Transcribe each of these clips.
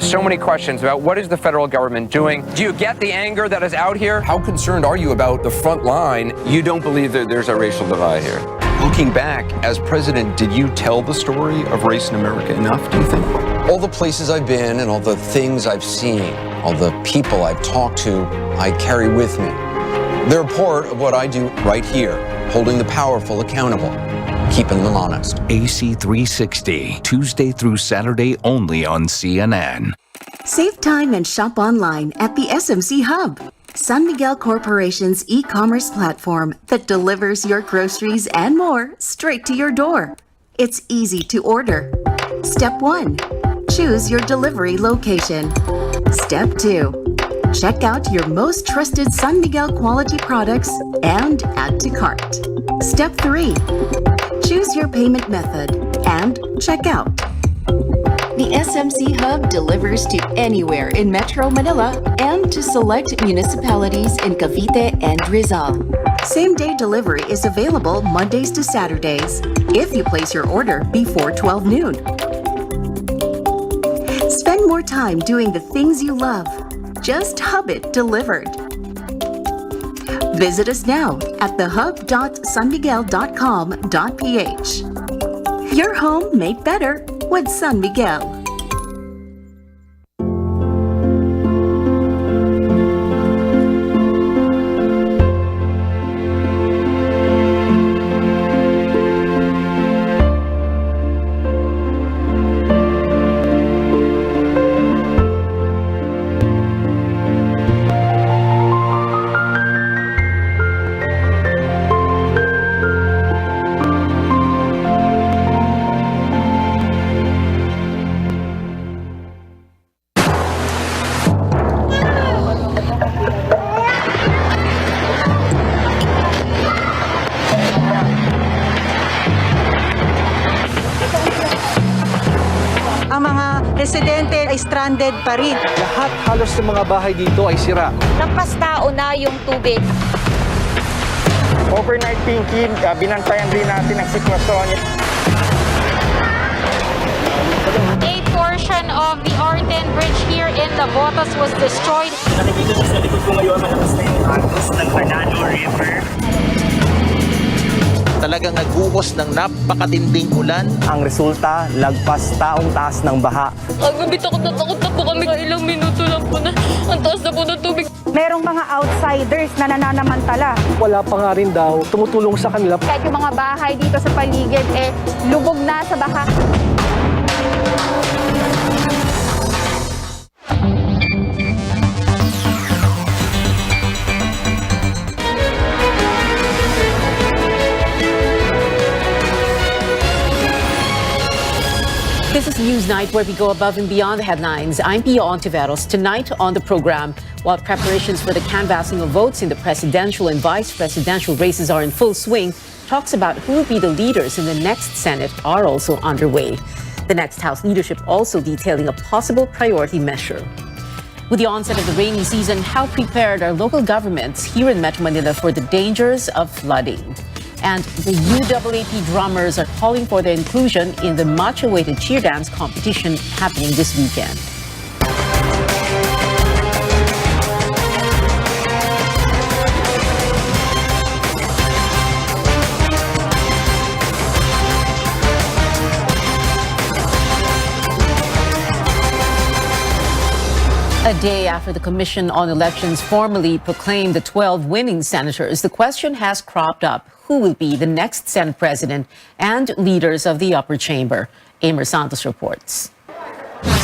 so many questions about what is the federal government doing. Do you get the anger that is out here? How concerned are you about the front line? You don't believe that there's a racial divide here? Looking back, as president, did you tell the story of race in America enough, do you think? All the places I've been and all the things I've seen, all the people I've talked to, I carry with me. They're a part of what I do right here, holding the powerful accountable, keeping them honest. AC 360, Tuesday through Saturday only on CNN. Save time and shop online at the SMC Hub, San Miguel Corporation's e-commerce platform that delivers your groceries and more straight to your door. It's easy to order. Step 1. Choose your delivery location. Step 2. Check out your most trusted San Miguel quality products and add to cart. Step 3. Choose your payment method and check out. The SMC Hub delivers to anywhere in Metro Manila and to select municipalities in Cavite and Rizal. Same-day delivery is available Mondays to Saturdays if you place your order before 12 noon. Spend more time doing the things you love. Just hub it delivered. Visit us now at thehub.sanmiguel.com.ph. Your home made better with San Miguel. Residente ay stranded pa rin. Lahat halos ng mga bahay dito ay sira. Lampas tao na yung tubig. Overnight thinking, binantayan din natin ang sitwasyon. A portion of the Arten Bridge here in Navotas was destroyed. Nakikita sa likod ko ngayon, malakas na yung agos ng Banano River. Talagang nagbuhos ng napakatinding ulan. Ang resulta, lagpas taong taas ng baha. Agabi takot na po kami. Ilang minuto lang po na ang taas na po ng tubig. Merong mga outsiders na nananamantala. Wala pa nga rin daw tumutulong sa kanila. Kahit yung mga bahay dito sa paligid, lubog na sa baha. This is Newsnight, where we go above and beyond the headlines. I'm Pia Ontiveros. Tonight on the program, while preparations for the canvassing of votes in the presidential and vice presidential races are in full swing, talks about who will be the leaders in the next Senate are also underway. The next House leadership also detailing a possible priority measure. With the onset of the rainy season, how prepared are local governments here in Metro Manila for the dangers of flooding? And the UAAP drummers are calling for their inclusion in the much-awaited cheer dance competition happening this weekend. A day after the Commission on Elections formally proclaimed the 12 winning senators, the question has cropped up: who will be the next Senate President and leaders of the upper chamber? Amer Santos reports.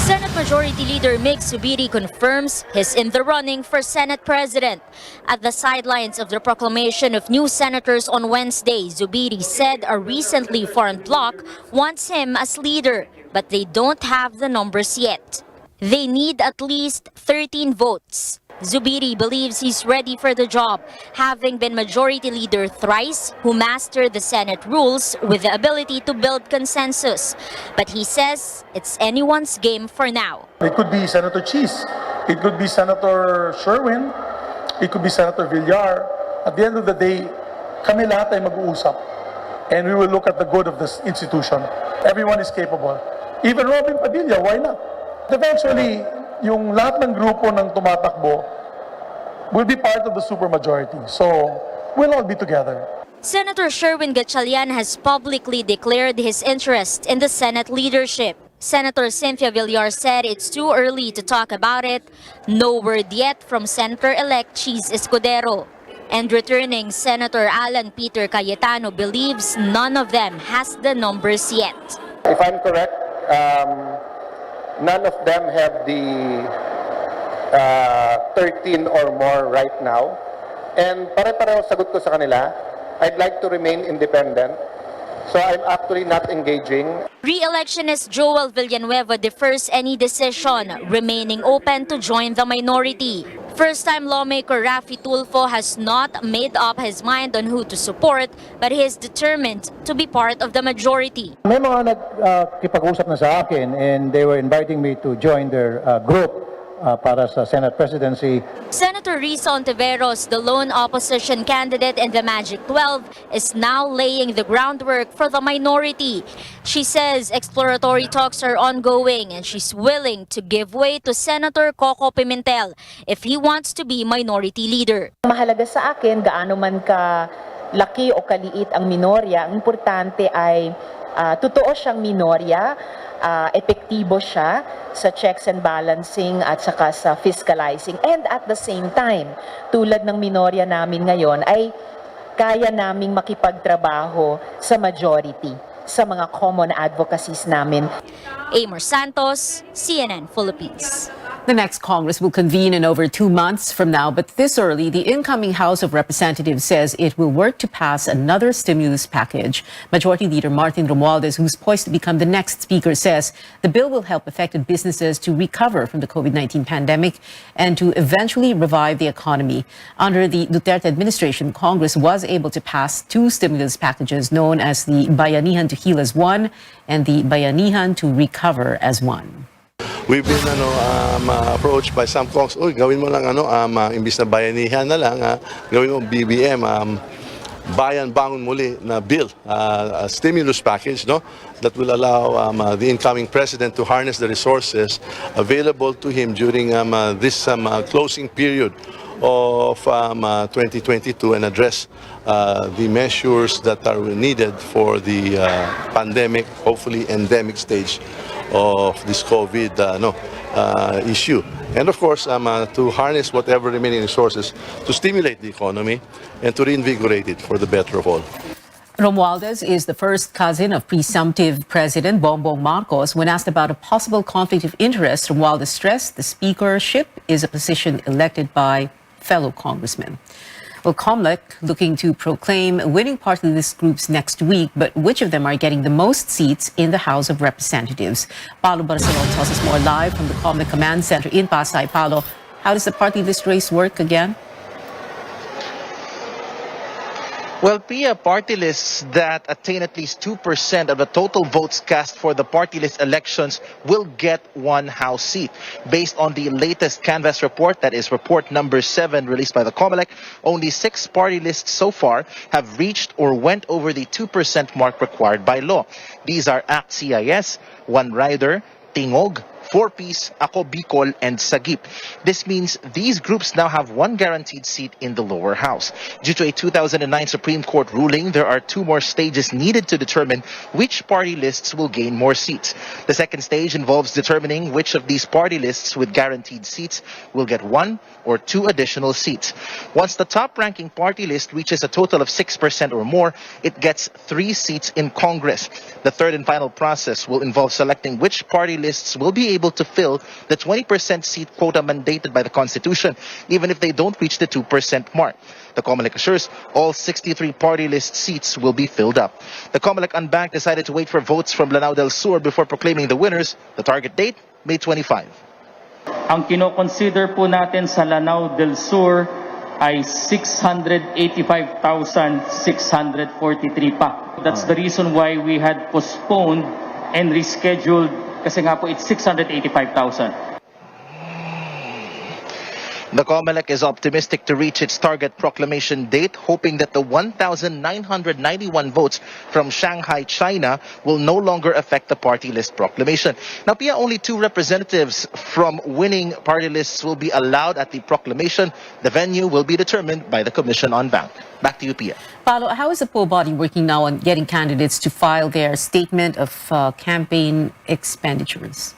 Senate Majority Leader Mig Zubiri confirms he's in the running for Senate President. At the sidelines of the proclamation of new senators on Wednesday, Zubiri said a recently formed bloc wants him as leader, but they don't have the numbers yet. They need at least 13 votes. Zubiri believes he's ready for the job, having been majority leader thrice, who mastered the Senate rules with the ability to build consensus. But he says it's anyone's game for now. It could be Senator Cheese, it could be Senator Sherwin, it could be Senator Villar. At the end of the day, kami lahat ay mag-uusap, and we will look at the good of this institution. Everyone is capable. Even Robin Padilla, why not? Eventually, yung lahat ng grupo ng tumatakbo will be part of the supermajority. So, we'll all be together. Senator Sherwin Gatchalian has publicly declared his interest in the Senate leadership. Senator Cynthia Villar said it's too early to talk about it. No word yet from Senator-elect Cheese Escudero. And returning Senator Alan Peter Cayetano believes none of them has the numbers yet. If I'm correct, none of them have the 13 or more right now. And pare-pareho sagot ko sa kanila, I'd like to remain independent. So I'm actually not engaging. Re-electionist Joel Villanueva defers any decision, remaining open to join the minority. First-time lawmaker Raffy Tulfo has not made up his mind on who to support, but he is determined to be part of the majority. May mga nagkipag-usap na sa akin and they were inviting me to join their group para sa Senate presidency. Senator Risa Ontiveros, the lone opposition candidate in the Magic 12, is now laying the groundwork for the minority. She says exploratory talks are ongoing and she's willing to give way to Senator Coco Pimentel if he wants to be minority leader. Mahalaga sa akin, gaano man ka laki o kaliit ang minorya, ang importante ay totoo siyang minorya, epektibo siya sa checks and balancing at saka sa fiscalizing. And at the same time, tulad ng minorya namin ngayon, ay kaya naming makipagtrabaho sa majority, sa mga common advocacies namin. Amor Santos, CNN Philippines. The next Congress will convene in over 2 months from now, but this early, the incoming House of Representatives says it will work to pass another stimulus package. Majority Leader Martin Romualdez, who's poised to become the next speaker, says the bill will help affected businesses to recover from the COVID-19 pandemic and to eventually revive the economy. Under the Duterte administration, Congress was able to pass 2 stimulus packages known as the Bayanihan to Heal as One and the Bayanihan to Recover as One. We've been approached by some Congs, gawin mo lang imbis na bayanihan na lang, gawin mo BBM, Bayan Bangon Muli na bill, a stimulus package, no, that will allow the incoming president to harness the resources available to him during this closing period of 2022 and address the measures that are needed for the pandemic, hopefully endemic stage of this COVID issue. And of course, to harness whatever remaining resources to stimulate the economy and to reinvigorate it for the better of all. Romualdez is the first cousin of presumptive President Bongbong Marcos. When asked about a possible conflict of interest, Romualdez stressed the speakership is a position elected by fellow congressmen. Well, COMELEC looking to proclaim winning party list groups next week, but which of them are getting the most seats in the House of Representatives? Paolo Barcelon tells us more live from the COMELEC Command Center in Pasay. Paolo, how does the party list race work again? Well, Pia, party lists that attain at least 2% of the total votes cast for the party list elections will get 1 House seat. Based on the latest Canvass report, that is report number 7 released by the COMELEC, only 6 party lists so far have reached or went over the 2% mark required by law. These are ACT CIS, One Rider, Tingog, 4-Piece, Ako Bicol, and Sagip. This means these groups now have 1 guaranteed seat in the lower house. Due to a 2009 Supreme Court ruling, there are 2 more stages needed to determine which party lists will gain more seats. The second stage involves determining which of these party lists with guaranteed seats will get 1 or 2 additional seats. Once the top-ranking party list reaches a total of 6% or more, it gets 3 seats in Congress. The third and final process will involve selecting which party lists will be able to fill the 20% seat quota mandated by the Constitution, even if they don't reach the 2% mark. The COMELEC assures all 63 party list seats will be filled up. The COMELEC Unbanked decided to wait for votes from Lanao del Sur before proclaiming the winners. The target date, May 25. Ang kino-consider po natin sa Lanao del Sur ay 685,643 pa. That's the reason why we had postponed and rescheduled kasi nga po it's 685,000. The COMELEC is optimistic to reach its target proclamation date, hoping that the 1,991 votes from Shanghai, China will no longer affect the party list proclamation. Now, Pia, only 2 representatives from winning party lists will be allowed at the proclamation. The venue will be determined by the Commission on Bank. Back to you, Pia. Paolo, how is the poll body working now on getting candidates to file their statement of campaign expenditures?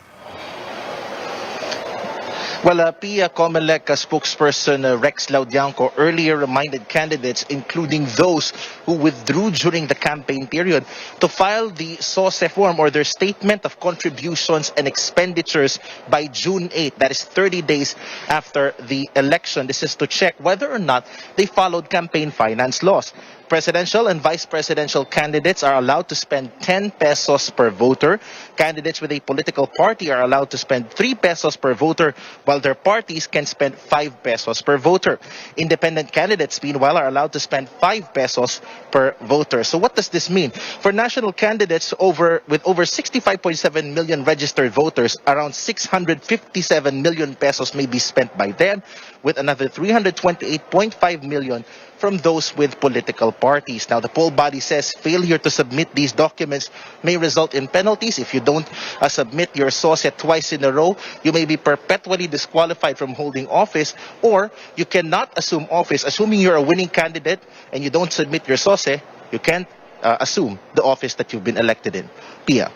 Well, Pia, COMELEC spokesperson Rex Laudianco earlier reminded candidates, including those who withdrew during the campaign period, to file the SOSE form or their statement of contributions and expenditures by June 8. That is 30 days after the election. This is to check whether or not they followed campaign finance laws. Presidential and vice presidential candidates are allowed to spend 10 pesos per voter. Candidates with a political party are allowed to spend 3 pesos per voter, while their parties can spend 5 pesos per voter. Independent candidates, meanwhile, are allowed to spend 5 pesos per voter. So what does this mean? For national candidates with over 65.7 million registered voters, around 657 million pesos may be spent by them, with another 328.5 million from those with political parties. Now, the poll body says failure to submit these documents may result in penalties. If you don't submit your SOSE twice in a row, you may be perpetually disqualified from holding office, or you cannot assume office. Assuming you're a winning candidate and you don't submit your SOSE, you can't assume the office that you've been elected in. Pia.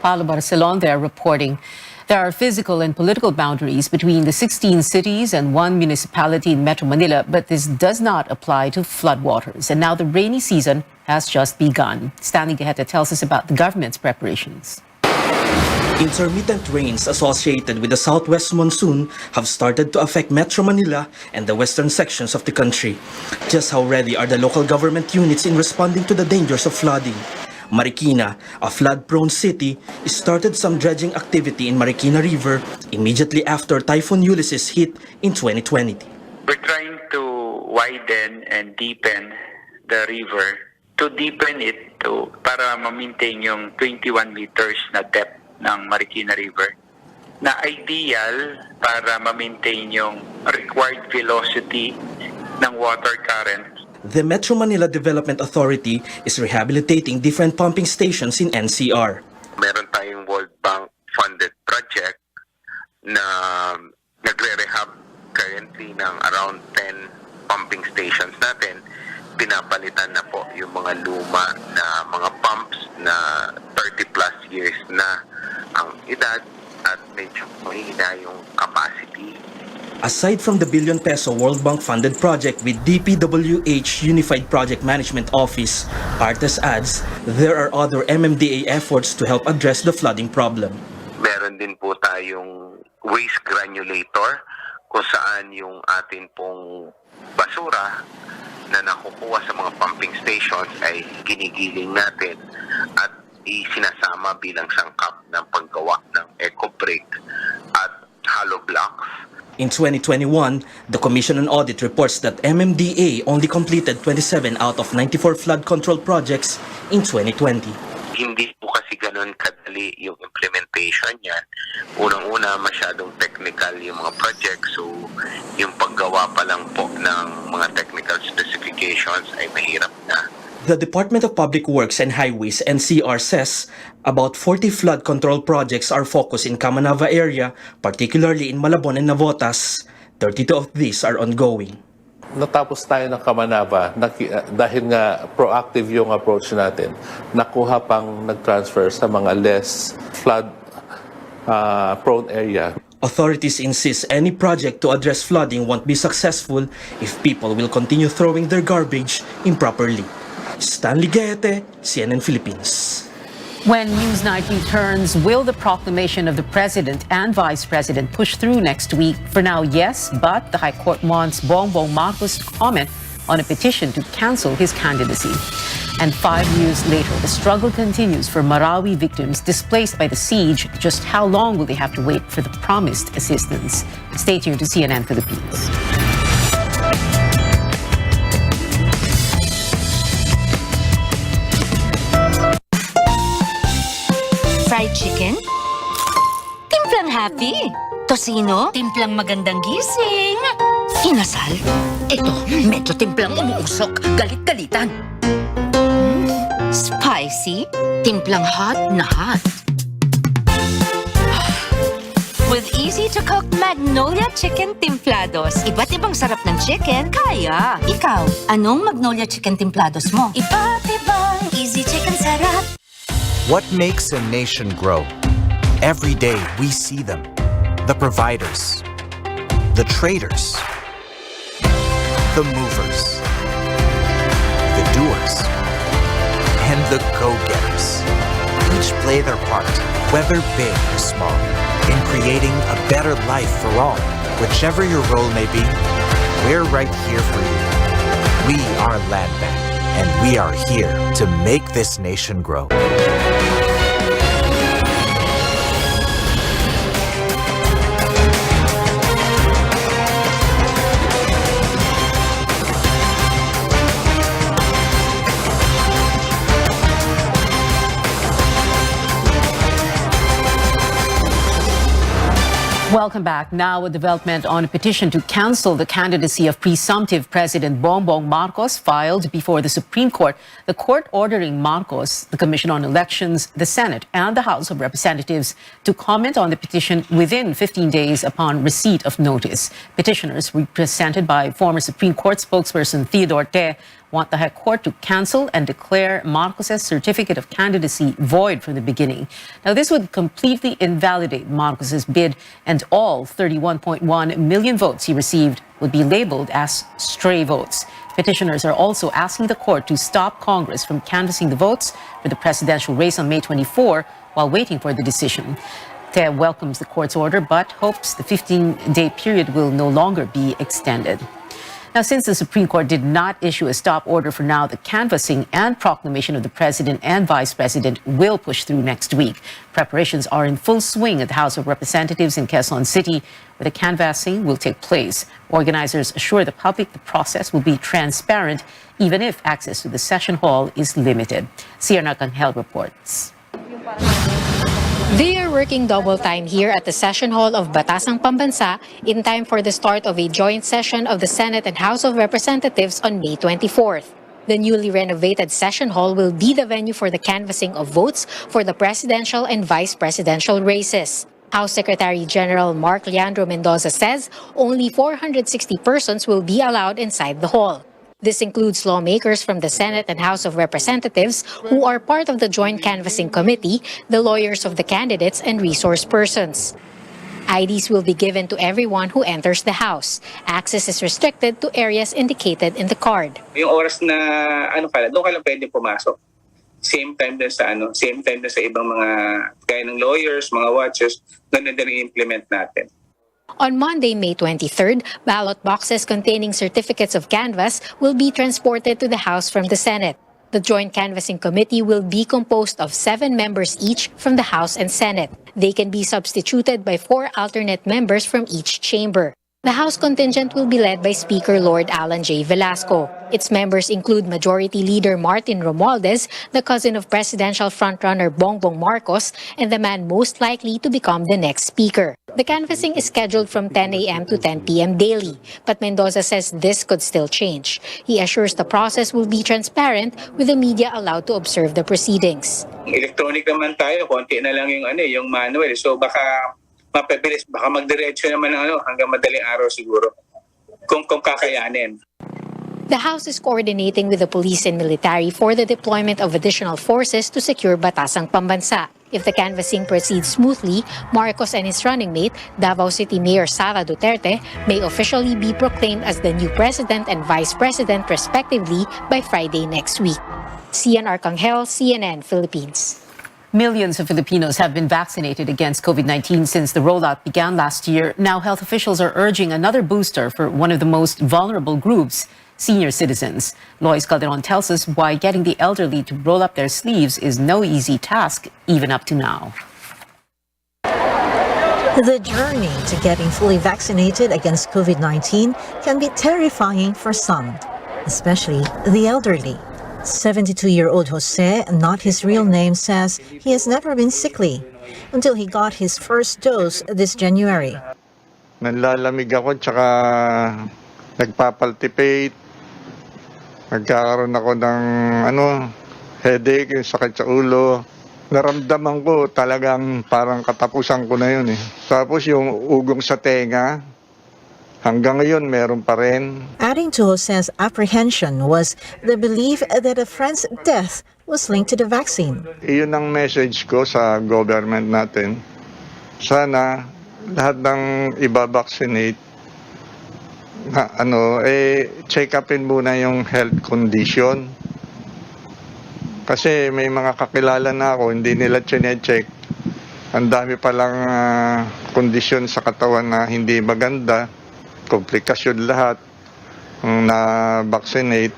Paolo Barcelon there reporting. There are physical and political boundaries between the 16 cities and 1 municipality in Metro Manila, but this does not apply to floodwaters. And now the rainy season has just begun. Stanley Gaheta tells us about the government's preparations. Intermittent rains associated with the southwest monsoon have started to affect Metro Manila and the western sections of the country. Just how ready are the local government units in responding to the dangers of flooding? Marikina, a flood-prone city, started some dredging activity in Marikina River immediately after Typhoon Ulysses hit in 2020. We're trying to widen and deepen the river, to deepen it para ma-maintain yung 21 meters na depth ng Marikina River, na ideal para ma-maintain yung required velocity ng water current. The Metro Manila Development Authority is rehabilitating different pumping stations in NCR. Meron tayong World Bank funded project na nagre-rehab currently ng around 10 pumping stations natin. Pinapalitan na po yung mga luma na mga pumps na 30 plus years na ang edad at medyo mahina yung capacity. Aside from the billion-peso World Bank-funded project with DPWH Unified Project Management Office, Artes adds, there are other MMDA efforts to help address the flooding problem. Meron din po tayong waste granulator kung saan yung atin pong basura na nakukuha sa mga pumping stations ay ginigiling natin at isinasama bilang sangkap ng paggawa ng eco brick at hollow blocks. In 2021, the Commission on Audit reports that MMDA only completed 27 out of 94 flood control projects in 2020. Hindi po kasi ganun kadali yung implementation niyan. Unang-una, masyadong technical yung mga projects, so yung paggawa pa lang po ng mga technical specifications ay mahirap na. The Department of Public Works and Highways, NCR, says about 40 flood control projects are focused in Kamanava area, particularly in Malabon and Navotas. 32 of these are ongoing. Natapos tayo ng Kamanava dahil nga proactive yung approach natin. Nakuha pang nag-transfer sa mga less flood prone area. Authorities insist any project to address flooding won't be successful if people will continue throwing their garbage improperly. Stanley Gahete, CNN Philippines. When Newsnight returns, will the proclamation of the President and Vice President push through next week? For now, yes, but the High Court wants Bongbong Marcos to comment on a petition to cancel his candidacy. And 5 years later, the struggle continues for Marawi victims displaced by the siege. Just how long will they have to wait for the promised assistance? Stay tuned to CNN Philippines. Fried chicken? Timplang happy. Tocino? Timplang magandang gising. Inasal? Ito, medyo timplang umuusok. Galit-galitan. Spicy? Timplang hot na hot. With easy-to-cook Magnolia Chicken Timplados. Iba't ibang sarap ng chicken, kaya. Ikaw, anong Magnolia Chicken Timplados mo? Iba't ibang easy chicken sarap. What makes a nation grow? Every day we see them. The providers, the traders, the movers, the doers, and the go-getters. Each play their part, whether big or small, in creating a better life for all. Whichever your role may be, we're right here for you. We are Land Bank, and we are here to make this nation grow. Welcome back. Now, a development on a petition to cancel the candidacy of presumptive President Bongbong Marcos filed before the Supreme Court. The court ordering Marcos, the Commission on Elections, the Senate, and the House of Representatives to comment on the petition within 15 days upon receipt of notice. Petitioners, represented by former Supreme Court spokesperson Theodore Te, want the High Court to cancel and declare Marcos's certificate of candidacy void from the beginning. Now, this would completely invalidate Marcos's bid, and all 31.1 million votes he received would be labeled as stray votes. Petitioners are also asking the court to stop Congress from canvassing the votes for the presidential race on May 24 while waiting for the decision. Te welcomes the court's order but hopes the 15-day period will no longer be extended. Now, since the Supreme Court did not issue a stop order for now, the canvassing and proclamation of the president and vice president will push through next week. Preparations are in full swing at the House of Representatives in Quezon City, where the canvassing will take place. Organizers assure the public the process will be transparent, even if access to the session hall is limited. Sierra Arcangel reports. They are working double time here at the Session Hall of Batasang Pambansa in time for the start of a joint session of the Senate and House of Representatives on May 24th. The newly renovated Session Hall will be the venue for the canvassing of votes for the presidential and vice presidential races. House Secretary General Mark Leandro Mendoza says only 460 persons will be allowed inside the hall. This includes lawmakers from the Senate and House of Representatives who are part of the Joint Canvassing Committee, the lawyers of the candidates, and resource persons. IDs will be given to everyone who enters the House. Access is restricted to areas indicated in the card. Yung oras na doon ka lang pwede pumasok. Same time din sa ibang mga kaya ng lawyers, mga watchers, ganun din i-implement natin. On Monday, May 23rd, ballot boxes containing certificates of canvass will be transported to the House from the Senate. The Joint Canvassing Committee will be composed of 7 members each from the House and Senate. They can be substituted by 4 alternate members from each chamber. The House contingent will be led by Speaker Lord Alan J. Velasco. Its members include Majority Leader Martin Romualdez, the cousin of presidential frontrunner Bongbong Marcos, and the man most likely to become the next speaker. The canvassing is scheduled from 10 a.m. to 10 p.m. daily, but Mendoza says this could still change. He assures the process will be transparent, with the media allowed to observe the proceedings. Electronic naman tayo, konti na lang yung manual. So baka mapabilis, baka magdiretso naman hanggang madaling araw siguro kung kakayanin. The House is coordinating with the police and military for the deployment of additional forces to secure Batasang Pambansa. If the canvassing proceeds smoothly, Marcos and his running mate, Davao City Mayor Sara Duterte, may officially be proclaimed as the new president and vice president respectively by Friday next week. Cian Arcangel, CNN, Philippines. Millions of Filipinos have been vaccinated against COVID-19 since the rollout began last year. Now, health officials are urging another booster for one of the most vulnerable groups, senior citizens. Lois Calderon tells us why getting the elderly to roll up their sleeves is no easy task, even up to now. The journey to getting fully vaccinated against COVID-19 can be terrifying for some, especially the elderly. 72-year-old Jose, not his real name, says he has never been sickly until he got his first dose this January. Nanlalamig ako tsaka nagpapalpitate, nagkakaroon ako ng headache, yung sakit sa ulo. Naramdaman ko talagang parang katapusan ko na yun eh. Tapos yung ugong sa tenga, hanggang ngayon meron pa rin. Adding to Jose's apprehension was the belief that a friend's death was linked to the vaccine. Iyon ang message ko sa government natin. Sana lahat ng ibabaksinate na check upin muna yung health condition. Kasi may mga kakilala na ako, hindi nila chine-check. Ang dami palang kondisyon sa katawan na hindi maganda, komplikasyon lahat na vaccinate.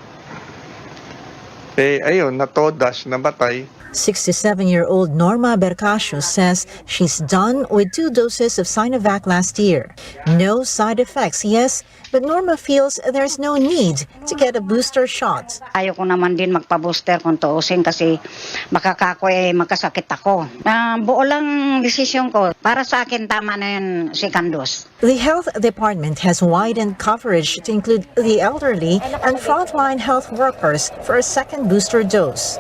Ayun, natodas, namatay. 67-year-old Norma Bercasio says she's done with 2 doses of Sinovac last year. No side effects, yes, but Norma feels there's no need to get a booster shot. Ayoko naman din magpa-booster kung tuusin kasi magkasakit ako. Buo lang desisyon ko. Para sa akin, tama na yun second dose. The health department has widened coverage to include the elderly and frontline health workers for a second booster dose.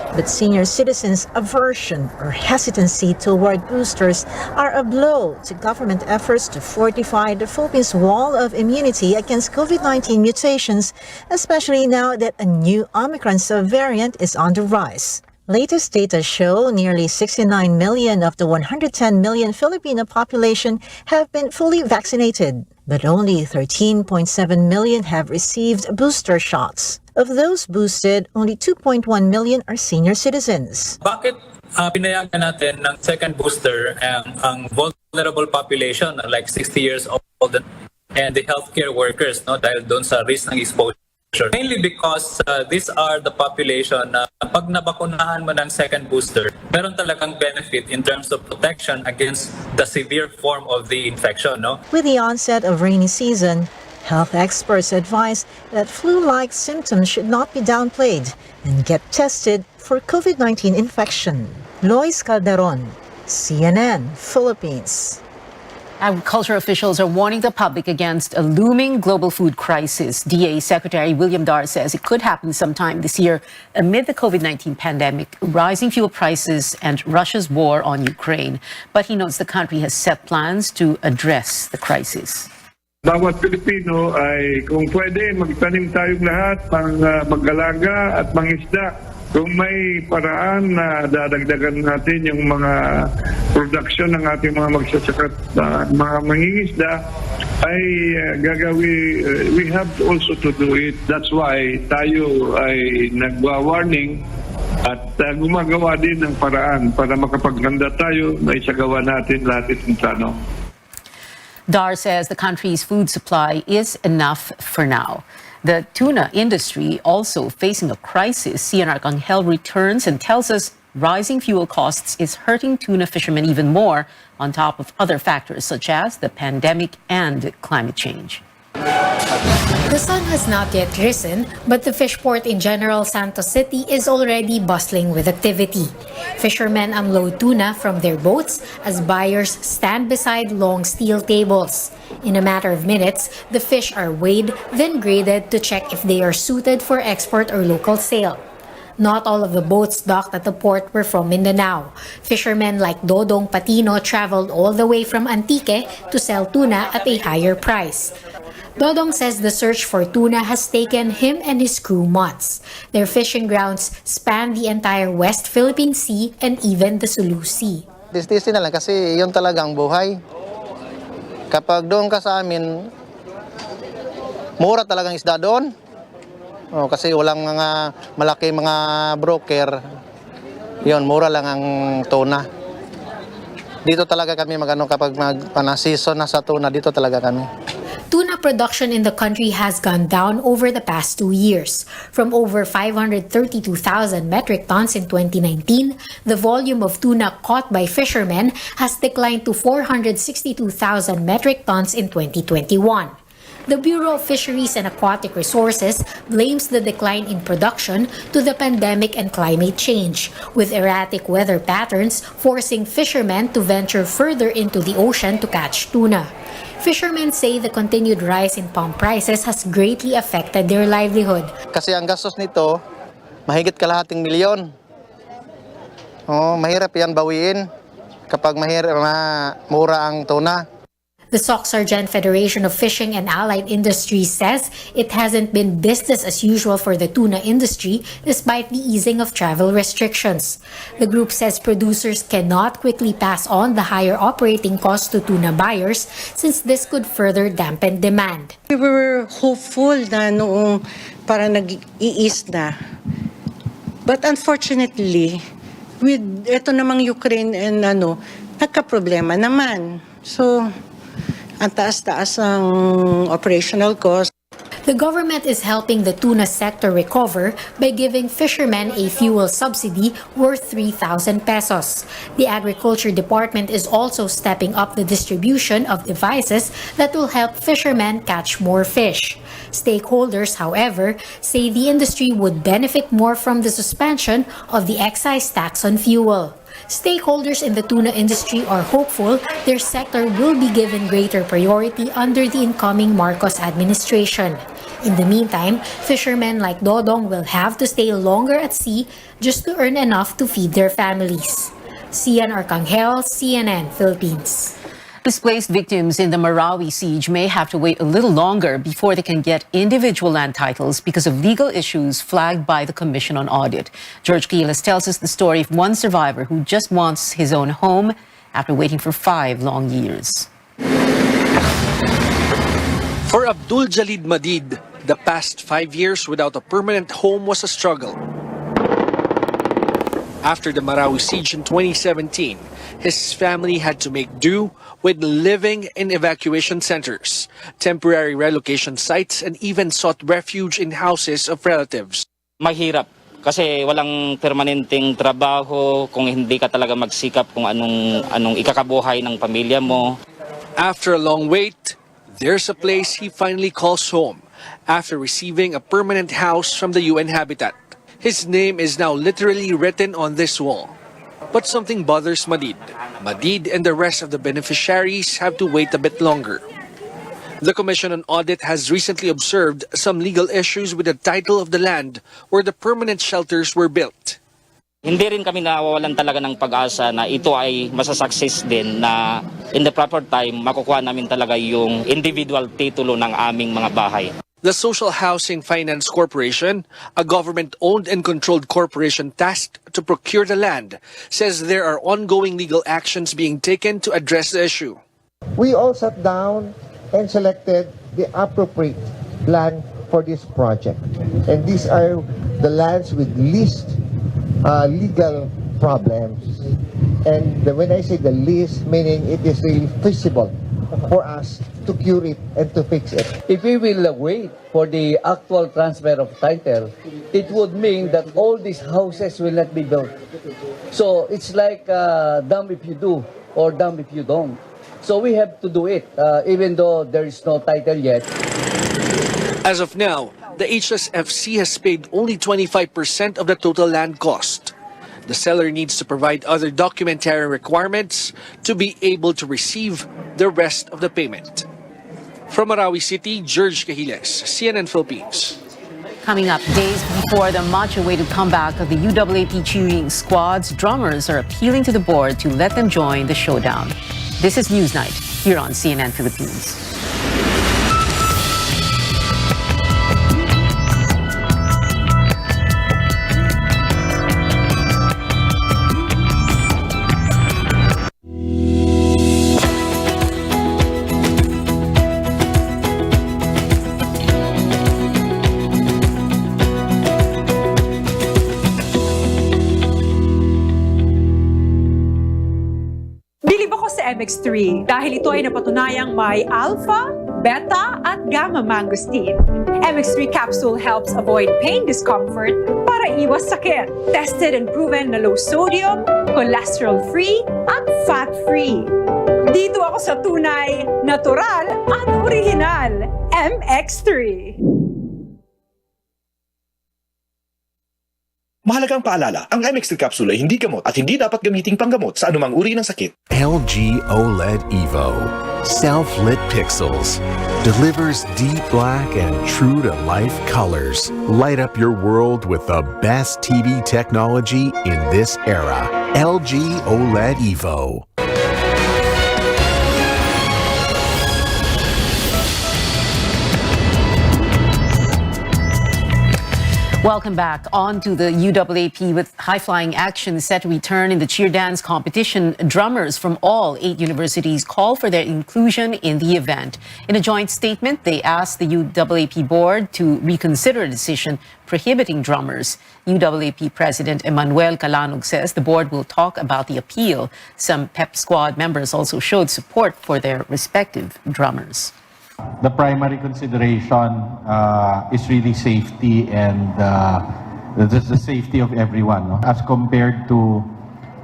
But senior citizens' aversion or hesitancy toward boosters are a blow to government efforts to fortify the Philippines' wall of immunity against COVID-19 mutations, especially now that a new Omicron subvariant is on the rise. Latest data show nearly 69 million of the 110 million Filipino population have been fully vaccinated, but only 13.7 million have received booster shots. Of those boosted, only 2.1 million are senior citizens. Bakit pinayagan natin ng second booster ang vulnerable population like 60 years old and the healthcare workers dahil doon sa risk ng exposure? Mainly because these are the population na pag nabakunahan mo ng second booster, meron talagang benefit in terms of protection against the severe form of the infection. With the onset of rainy season, health experts advise that flu-like symptoms should not be downplayed and get tested for COVID-19 infection. Lois Calderon, CNN, Philippines. Agriculture officials are warning the public against a looming global food crisis. DA Secretary William Dar says it could happen sometime this year amid the COVID-19 pandemic, rising fuel prices, and Russia's war on Ukraine. But he notes the country has set plans to address the crisis. Bawat Pilipino ay kung pwede magtanim tayong lahat, mag-alaga at mangisda. Kung may paraan na dadagdagan natin yung mga production ng ating mga magsasaka at mga mangingisda ay we have also to do it. That's why tayo ay nagwa-warning at gumagawa din ng paraan para makapaghanda tayo na isagawa natin lahat itong plano. Dar says the country's food supply is enough for now. The tuna industry also facing a crisis. CNR Arcangel returns and tells us rising fuel costs is hurting tuna fishermen even more, on top of other factors such as the pandemic and climate change. The sun has not yet risen, but the fish port in General Santos City is already bustling with activity. Fishermen unload tuna from their boats as buyers stand beside long steel tables. In a matter of minutes, the fish are weighed, then graded to check if they are suited for export or local sale. Not all of the boats docked at the port were from Mindanao. Fishermen like Dodong Patino traveled all the way from Antique to sell tuna at a higher price. Dodong says the search for tuna has taken him and his crew months. Their fishing grounds span the entire West Philippine Sea and even the Sulu Sea. Distis na lang kasi yun talagang buhay. Kapag doon ka sa amin, mura talagang isda doon. Kasi walang mga malaki mga broker. Yun, mura lang ang tuna. Dito talaga kami kapag season na sa tuna, dito talaga kami. Tuna production in the country has gone down over the past 2 years. From over 532,000 metric tons in 2019, the volume of tuna caught by fishermen has declined to 462,000 metric tons in 2021. The Bureau of Fisheries and Aquatic Resources blames the decline in production to the pandemic and climate change, with erratic weather patterns forcing fishermen to venture further into the ocean to catch tuna. Fishermen say the continued rise in palm prices has greatly affected their livelihood. Kasi ang gastos nito, mahigit kalahating milyon. Mahirap yan bawiin kapag mura ang tuna. The Sauk Sargent Federation of Fishing and Allied Industries says it hasn't been business as usual for the tuna industry despite the easing of travel restrictions. The group says producers cannot quickly pass on the higher operating costs to tuna buyers since this could further dampen demand. We were hopeful na noong para nag-iis na. But unfortunately, with ito namang Ukraine and nagka-problema naman. So, ang taas-taas ang operational cost. The government is helping the tuna sector recover by giving fishermen a fuel subsidy worth 3,000 pesos. The Agriculture Department is also stepping up the distribution of devices that will help fishermen catch more fish. Stakeholders, however, say the industry would benefit more from the suspension of the excise tax on fuel. Stakeholders in the tuna industry are hopeful their sector will be given greater priority under the incoming Marcos administration. In the meantime, fishermen like Dodong will have to stay longer at sea just to earn enough to feed their families. Cian Arcangel, CNN, Philippines. Displaced victims in the Marawi siege may have to wait a little longer before they can get individual land titles because of legal issues flagged by the Commission on Audit. George Quiles tells us the story of one survivor who just wants his own home after waiting for 5 long years. For Abdul Jalid Madid, the past 5 years without a permanent home was a struggle. After the Marawi siege in 2017, his family had to make do with living in evacuation centers, temporary relocation sites, and even sought refuge in houses of relatives. Mahirap kasi walang permanenteng trabaho kung hindi ka talaga magsikap kung anong ikakabuhay ng pamilya mo. After a long wait, there's a place he finally calls home after receiving a permanent house from the UN Habitat. His name is now literally written on this wall. But something bothers Madid. Madid and the rest of the beneficiaries have to wait a bit longer. The Commission on Audit has recently observed some legal issues with the title of the land where the permanent shelters were built. Hindi rin kami nawawalan talaga ng pag-asa na ito ay masasucess din na in the proper time makukuha namin talaga yung individual titulo ng aming mga bahay. The Social Housing Finance Corporation, a government-owned and controlled corporation tasked to procure the land, says there are ongoing legal actions being taken to address the issue. We all sat down and selected the appropriate land for this project. And these are the lands with least legal problems. And when I say the least, meaning it is really feasible for us to cure it and to fix it. If we will wait for the actual transfer of title, it would mean that all these houses will not be built. So it's like dumb if you do or dumb if you don't. So we have to do it, even though there is no title yet. As of now, the HSFC has paid only 25% of the total land cost. The seller needs to provide other documentary requirements to be able to receive the rest of the payment. From Marawi City, George Cahiles, CNN Philippines. Coming up, days before the much-awaited comeback of the UAAP cheering squads, drummers are appealing to the board to let them join the showdown. This is Newsnight here on CNN Philippines. MX3 dahil ito ay napatunayang may alpha, beta at gamma mangosteen. MX3 capsule helps avoid pain discomfort para iwas sakit. Tested and proven na low sodium, cholesterol-free at fat-free. Dito ako sa tunay, natural at original. MX3. Mahalagang paalala, ang MX3 capsule ay hindi gamot at hindi dapat gamiting panggamot sa anumang uri ng sakit. LG OLED Evo, self-lit pixels, delivers deep black and true-to-life colors. Light up your world with the best TV technology in this era. LG OLED Evo. Welcome back. On to the UAAP with high-flying action set to return in the cheer dance competition. Drummers from all 8 universities call for their inclusion in the event. In a joint statement, they asked the UAAP board to reconsider a decision prohibiting drummers. UAAP President Emmanuel Calanog says the board will talk about the appeal. Some PEP squad members also showed support for their respective drummers. The primary consideration is really safety and just the safety of everyone, no? As compared to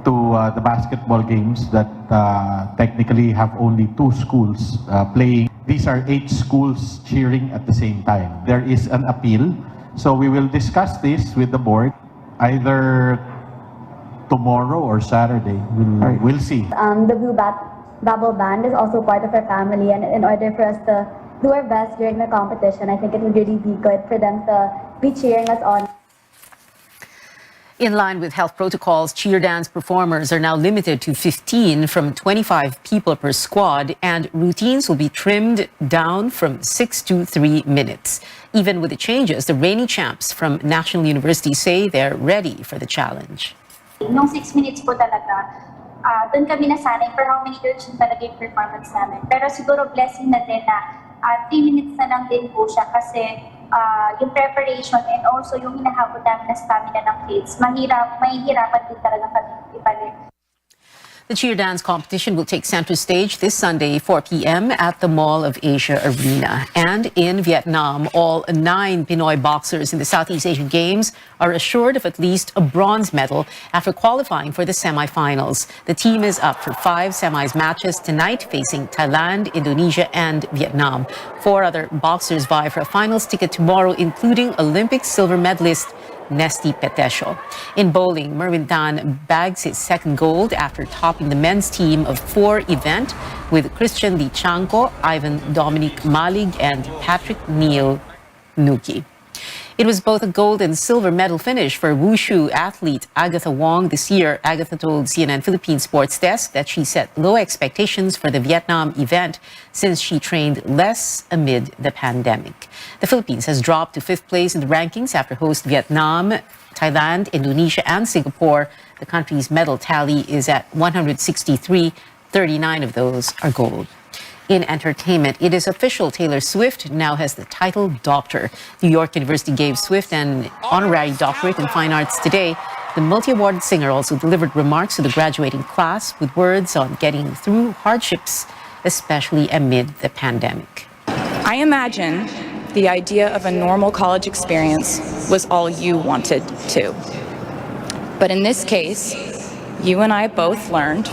the basketball games that technically have only 2 schools playing. These are 8 schools cheering at the same time. There is an appeal, so we will discuss this with the board either tomorrow or Saturday. We'll see. The Blue Bubble Band is also part of our family, and in order for us to do our best during the competition, I think it would really be good for them to be cheering us on. In line with health protocols, cheer dance performers are now limited to 15 from 25 people per squad, and routines will be trimmed down from 6 to 3 minutes. Even with the changes, the reigning champs from National University say they're ready for the challenge. Nung 6 minutes po talaga, doon kami nasanay for how many years yung talaga yung performance namin. Pero siguro blessing na din na 3 minutes na lang din po siya kasi yung preparation and also yung hinahabol namin na stamina ng kids, mahihirapan din talaga kami ipalit. The cheer dance competition will take center stage this Sunday, 4 p.m. at the Mall of Asia Arena. And in Vietnam, all 9 Pinoy boxers in the Southeast Asian Games are assured of at least a bronze medal after qualifying for the semifinals. The team is up for 5 semis matches tonight, facing Thailand, Indonesia, and Vietnam. 4 other boxers vie for a finals ticket tomorrow, including Olympic silver medalist Nesty Petesio. In bowling, Merwin Tan bags his second gold after topping the men's team of 4 event with Christian Lee Chanco, Ivan Dominic Malig, and Patrick Neil Nuki. It was both a gold and silver medal finish for wushu athlete Agatha Wong this year. Agatha told CNN Philippine Sports Desk that she set low expectations for the Vietnam event since she trained less amid the pandemic. The Philippines has dropped to 5th place in the rankings after host Vietnam, Thailand, Indonesia, and Singapore. The country's medal tally is at 163. 39 of those are gold. In entertainment, it is official. Taylor Swift now has the title Doctor. New York University gave Swift an honorary doctorate in fine arts today. The multi-awarded singer also delivered remarks to the graduating class with words on getting through hardships, especially amid the pandemic. I imagine the idea of a normal college experience was all you wanted too. But in this case, you and I both learned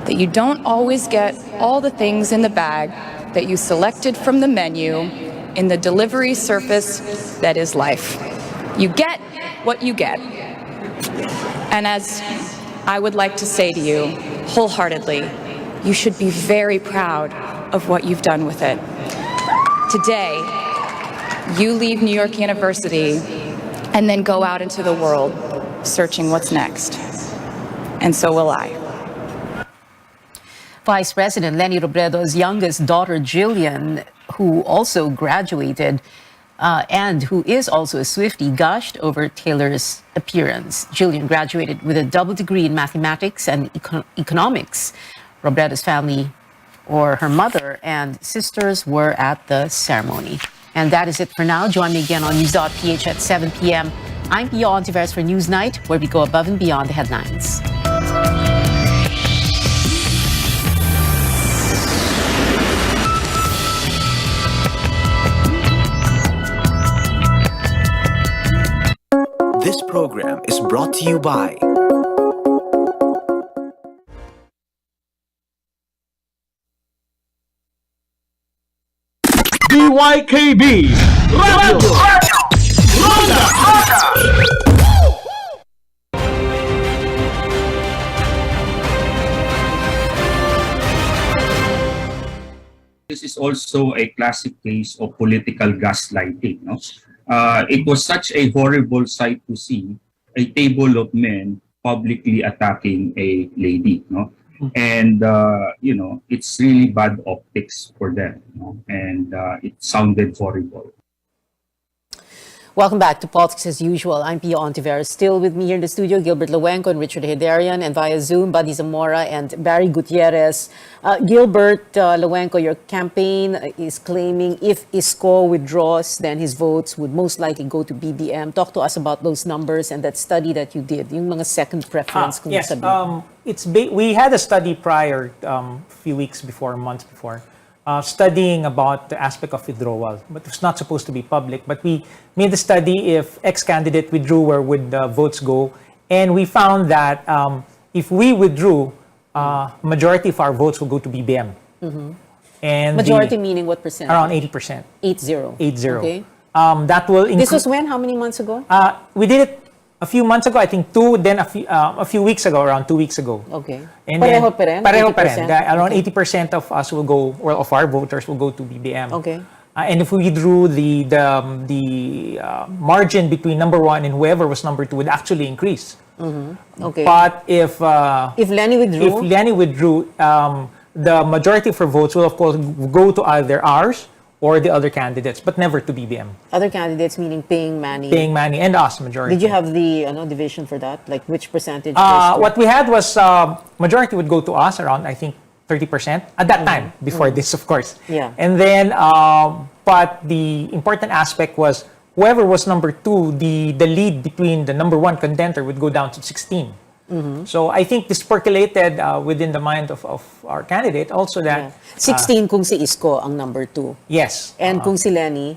that you don't always get all the things in the bag that you selected from the menu in the delivery service that is life. You get what you get. And as I would like to say to you wholeheartedly, you should be very proud of what you've done with it. Today, you leave New York University and then go out into the world searching what's next. And so will I. Vice President Leni Robredo's youngest daughter, Jillian, who also graduated and who is also a Swiftie, gushed over Taylor's appearance. Jillian graduated with a double degree in mathematics and economics. Robredo's family, or her mother and sisters, were at the ceremony. And that is it for now. Join me again on News.ph at 7 p.m. I'm Pia Ontiveros for Newsnight, where we go above and beyond the headlines. This program is brought to you by NYKB Radio Ronda. This is also a classic case of political gaslighting. No? It was such a horrible sight to see a table of men publicly attacking a lady. No? And, it's really bad optics for them. No? And it sounded horrible. Welcome back to Politics as Usual. I'm Pia Ontiveros. Still with me here in the studio, Gilbert Luenco and Richard Hederian, and via Zoom, Buddy Zamora and Barry Gutierrez. Gilbert Luenco, your campaign is claiming if Isko withdraws, then his votes would most likely go to BBM. Talk to us about those numbers and that study that you did, yung mga second preference. Kung Yes, sabi. we had a study prior, few weeks before, months before, studying about the aspect of withdrawal, but it's not supposed to be public. But we made the study if ex-candidate withdrew, where would the votes go? And we found that if we withdrew, majority of our votes will go to BBM. And Majority meaning what percent? around 80%. 80. 80. Okay. That will This was when? How many months ago? we did it a few months ago, I think then a few weeks ago, around 2 weeks ago. Okay. And Pareho then, pa rin? Pareho pa 80%? rin. Around 80% of us will go, or of our voters will go to BBM. Okay. And if we drew the margin between number one and whoever was number two would actually increase. Okay. But if Lenny withdrew, the majority of our votes will of course go to either ours or the other candidates, but never to BBM. Other candidates meaning Ping, Manny. Paying Manny and us, majority. Did you have the division for that? Like which percentage? goes to- What we had was majority would go to us, around I think 30% at that time, before this, of course. Yeah. And then, but the important aspect was whoever was number two, the lead between the number one contender would go down to 16. So I think this percolated within the mind of our candidate also that 16 kung si Isko ang number 2. Yes. And kung si Lenny?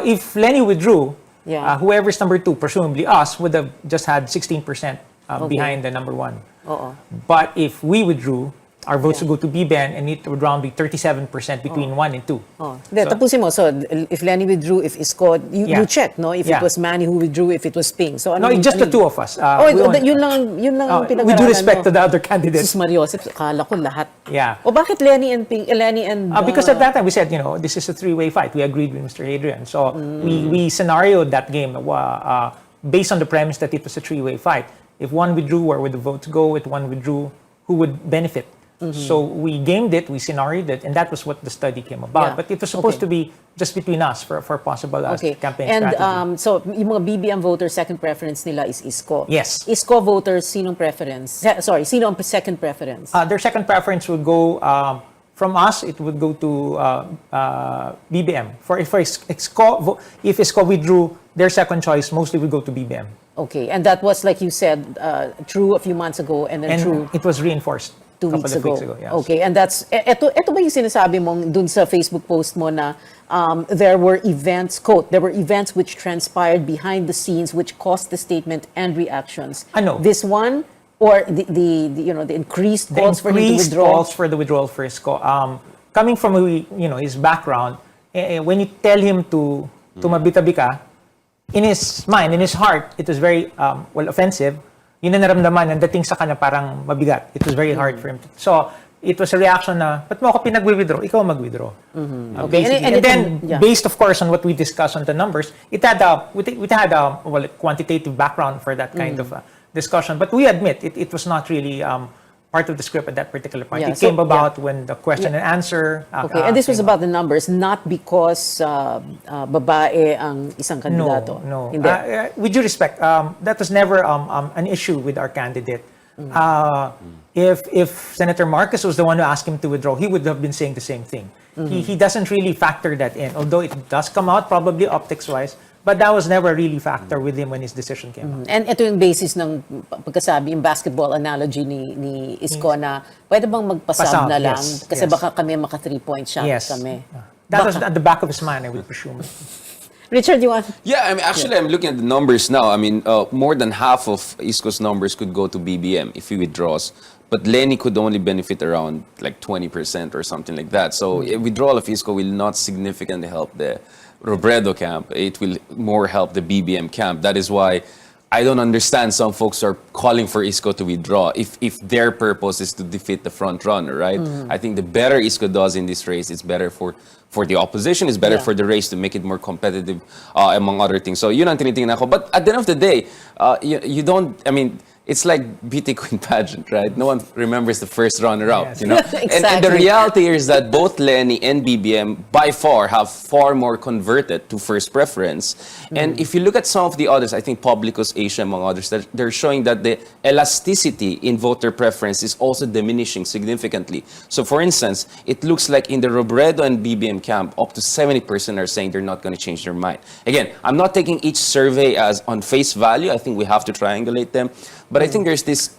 If Lenny withdrew, Yeah. whoever's number two, presumably us, would have just had 16% Okay. behind the number one. Oo. But if we withdrew, our votes would go to BBM and it would round be 37% between 1 and 2. Hindi, tapusin mo. So, if Lenny withdrew, if Isko, you check, no? If it Yeah. was Manny who withdrew, if it was Ping. So, No, just the two of us. yun lang ang pinag-aralan with due respect mo. to the other candidates. Sus Mariosep, akala ko lahat. Yeah. O bakit Lenny and Ping? Lenny and... Because at that time we said, this is a three-way fight. We agreed with Mr. Hadrian. So we scenarioed that game based on the premise that it was a three-way fight. If one withdrew, where would the votes go? If one withdrew, who would benefit? So we gamed it, we scenarioed it, and that was what the study came about. Yeah. But it was supposed to be just between us for possible campaign strategy. And so, yung mga BBM voters, second preference nila is Isko. Yes. Isko voters, sinong preference? Sorry, sino ang second preference? Their second preference would go from us. It would go to BBM. If Isko withdrew, their second choice mostly would go to BBM. Okay, and that was, like you said, true a few months ago and then And true it was reinforced 2 couple weeks of ago. weeks ago. Yes. Okay, and that's, eto ba yung sinasabi mong dun sa Facebook post mo na there were events, quote, there were events which transpired behind the scenes which caused the statement and reactions. Ano? This one, or the increased calls for him to increased withdraw? calls for the withdrawal for Isko. Coming from his background, when you tell him to mabitabi ka, in his mind, in his heart, it was very offensive. Yun na naramdaman, ang dating sa kanya parang mabigat. It was very hard for him. So, it was a reaction na, ba't mo ako pinag-withdraw? Ikaw mag-withdraw. Okay. And then, based of course on what we discussed on the numbers, we had a quantitative background for that kind of discussion. But we admit, it was not really part of the script at that particular point. Yeah, It came about when the question and answer. Okay, and this was about the numbers, not because babae ang isang kandidato. No. Hindi. With due respect, that was never an issue with our candidate. If Senator Marcos was the one who asked him to withdraw, he would have been saying the same thing. He doesn't really factor that in, although it does come out probably optics-wise, but that was never really factor with him when his decision came out. And ito yung basis ng pagkasabi, yung basketball analogy ni Isko na pwede bang magpasab na lang kasi baka kami maka 3-point shot kami. That was at the back of his mind, I would presume. Richard, you want? Yeah, I mean, actually, I'm looking at the numbers now. I mean, more than half of ISCO's numbers could go to BBM if he withdraws. But Lenny could only benefit around like 20% or something like that. So a withdrawal of ISCO will not significantly help the Robredo camp. It will more help the BBM camp. That is why I don't understand some folks are calling for ISCO to withdraw if their purpose is to defeat the front runner, right? I think the better ISCO does in this race, it's better for the opposition, it's better for the race to make it more competitive, among other things. So yun ang tinitingnan ko. But at the end of the day, you don't, I mean, it's like beauty queen pageant, right? No one remembers the first runner-up, you know? Exactly. And the reality is that both Lenny and BBM by far have far more converted to first preference. And if you look at some of the others, I think Publicus Asia, among others, they're showing that the elasticity in voter preference is also diminishing significantly. So for instance, it looks like in the Robredo and BBM camp, up to 70% are saying they're not going to change their mind. Again, I'm not taking each survey as on face value. I think we have to triangulate them. But I think there's this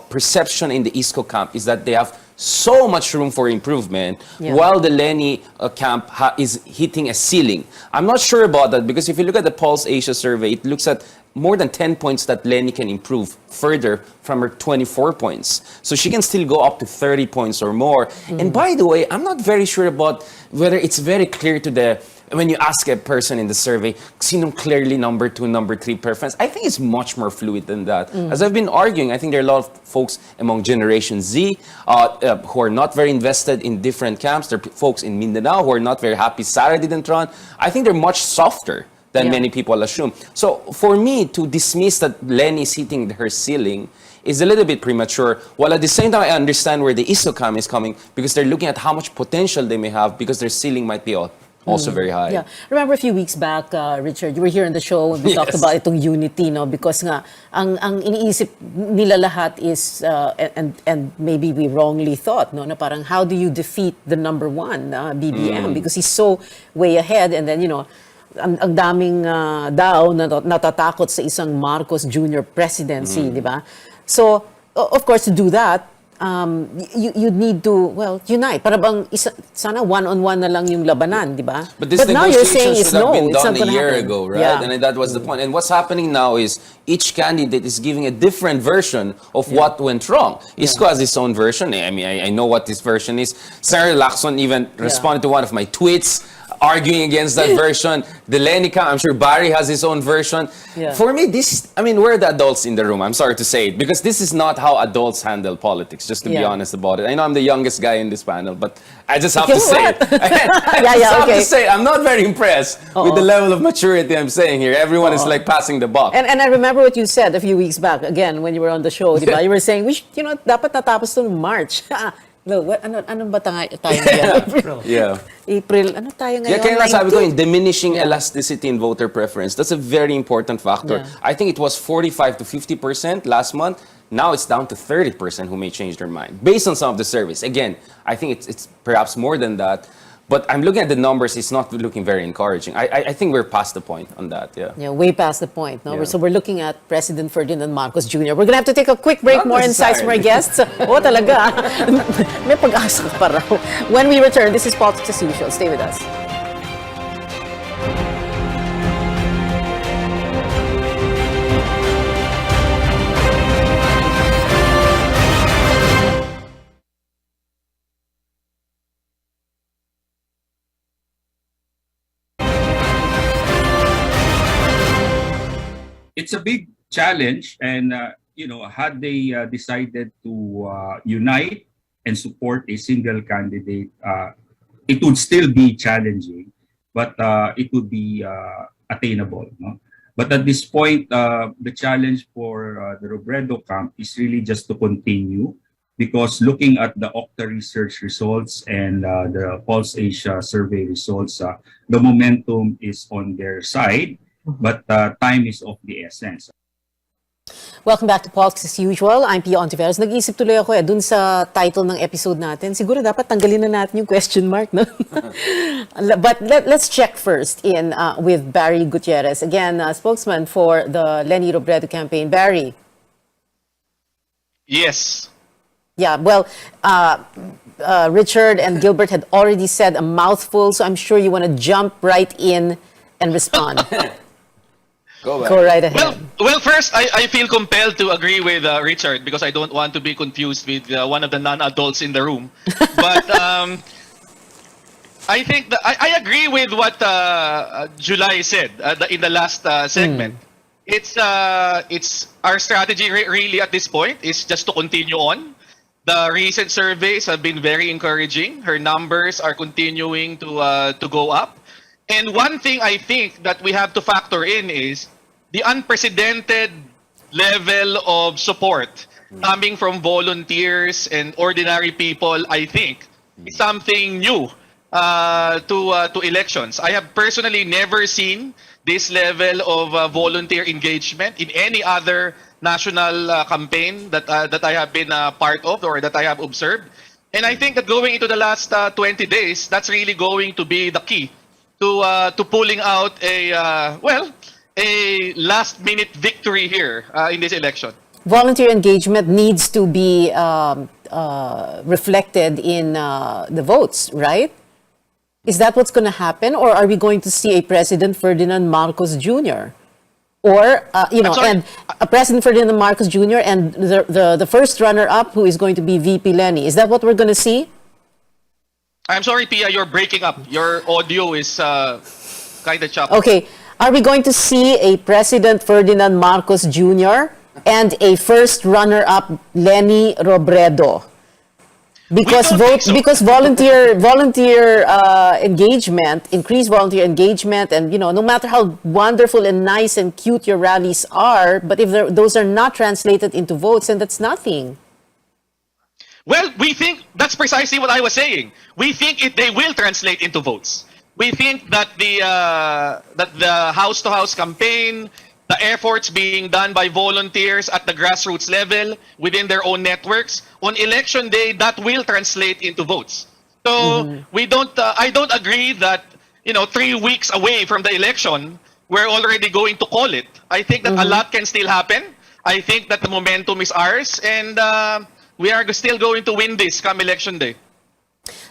perception in the ISCO camp is that they have so much room for improvement, while the Lenny camp is hitting a ceiling. I'm not sure about that, because if you look at the Pulse Asia survey, it looks at more than 10 points that Lenny can improve further from her 24 points. So she can still go up to 30 points or more. And by the way, I'm not very sure about whether it's very clear to when you ask a person in the survey, sinong clearly number 2, number 3 preference, I think it's much more fluid than that. As I've been arguing, I think there are a lot of folks among Generation Z who are not very invested in different camps. There are folks in Mindanao who are not very happy Sara didn't run. I think they're much softer than many people assume. So for me to dismiss that Lenny is hitting her ceiling is a little bit premature, while at the same time I understand where the ISCO camp is coming, because they're looking at how much potential they may have, because their ceiling might be also very high. Yeah. Remember a few weeks back, Richard, you were here on the show when we talked about itong unity, no? Because nga, ang iniisip nila lahat is, and maybe we wrongly thought, no? Na parang, how do you defeat the number 1, BBM? Because he's so way ahead, and then, you know, ang daming daw natatakot sa isang Marcos Jr. presidency, di ba? So, of course, to do that, you need to, well, unite. Para bang sana one-on-one na lang yung labanan, di ba? But this now you're saying negotiation it's should have been it's done not a gonna year happen. ago, right? Yeah. And that was the point. And what's happening now is each candidate is giving a different version of what went wrong. ISCO has its own version. I mean, I know what this version is. Sarah Lacson even responded to one of my tweets arguing against that version. The Lenny camp, I'm sure Barry has his own version. For me, we're the adults in the room. I'm sorry to say it, because this is not how adults handle politics, just to be honest about it. I know I'm the youngest guy in this panel, but I just have to say it. I have to say, I'm not very impressed with the level of maturity I'm saying here. Everyone is like passing the buck. And I remember what you said a few weeks back, again, when you were on the show, di ba? You were saying, dapat natapos to March. No, anong ba tayo ngayon? April, ano tayo ngayon? Kaya nga sabi ko, in diminishing elasticity in voter preference, that's a very important factor. I think it was 45 to 50% last month. Now it's down to 30% who may change their mind, based on some of the surveys. Again, I think it's perhaps more than that. But I'm looking at the numbers, it's not looking very encouraging. I think we're past the point on that, Yeah, way past the point. No? So we're looking at President Ferdinand Marcos Jr. We're gonna have to take a quick break. More insights from our guests. Talaga. May pag-asa pa raw. When we return, this is Politics as Usual. Stay with us. It's a big challenge, and had they decided to unite and support a single candidate, it would still be challenging, but it would be attainable. No? But at this point, the challenge for the Robredo camp is really just to continue, because looking at the Okta research results and the Pulse Asia survey results, the momentum is on their side. But time is of the essence. Welcome back to Politics as Usual. I'm Pia Ontiveros. Nag-iisip tuloy ako dun sa title ng episode natin. Siguro dapat tanggalin na natin yung question mark, no? But let's check first in with Barry Gutierrez. Again, spokesman for the Lenny Robredo campaign. Barry. Yes. Yeah, well, Richard and Gilbert had already said a mouthful, so I'm sure you want to jump right in and respond. Go ahead. Go right ahead. Well, first, I feel compelled to agree with Richard because I don't want to be confused with one of the non-adults in the room. But I think that I agree with what July said in the last segment. It's our strategy really at this point is just to continue on. The recent surveys have been very encouraging. Her numbers are continuing to go up. And one thing I think that we have to factor in is the unprecedented level of support coming from volunteers and ordinary people, I think, is something new to elections. I have personally never seen this level of volunteer engagement in any other national campaign that I have been part of or that I have observed. And I think that going into the last 20 days, that's really going to be the key to pulling out a last-minute victory here in this election. Volunteer engagement needs to be reflected in the votes, right? Is that what's going to happen, or are we going to see a President Ferdinand Marcos Jr. or and a President Ferdinand Marcos Jr. and the first runner-up who is going to be VP Lenny? Is that what we're going to see? I'm sorry, Pia, you're breaking up. Your audio is kind of choppy. Okay. Are we going to see a President Ferdinand Marcos Jr. and a first runner-up Lenny Robredo? Because volunteer engagement, increased volunteer engagement, and no matter how wonderful and nice and cute your rallies are, but if those are not translated into votes, then that's nothing. Well, we think that's precisely what I was saying. We think they will translate into votes. We think that the house-to-house campaign, the efforts being done by volunteers at the grassroots level within their own networks, on election day, that will translate into votes. So I don't agree that 3 weeks away from the election, we're already going to call it. I think that a lot can still happen. I think that the momentum is ours, and we are still going to win this come election day.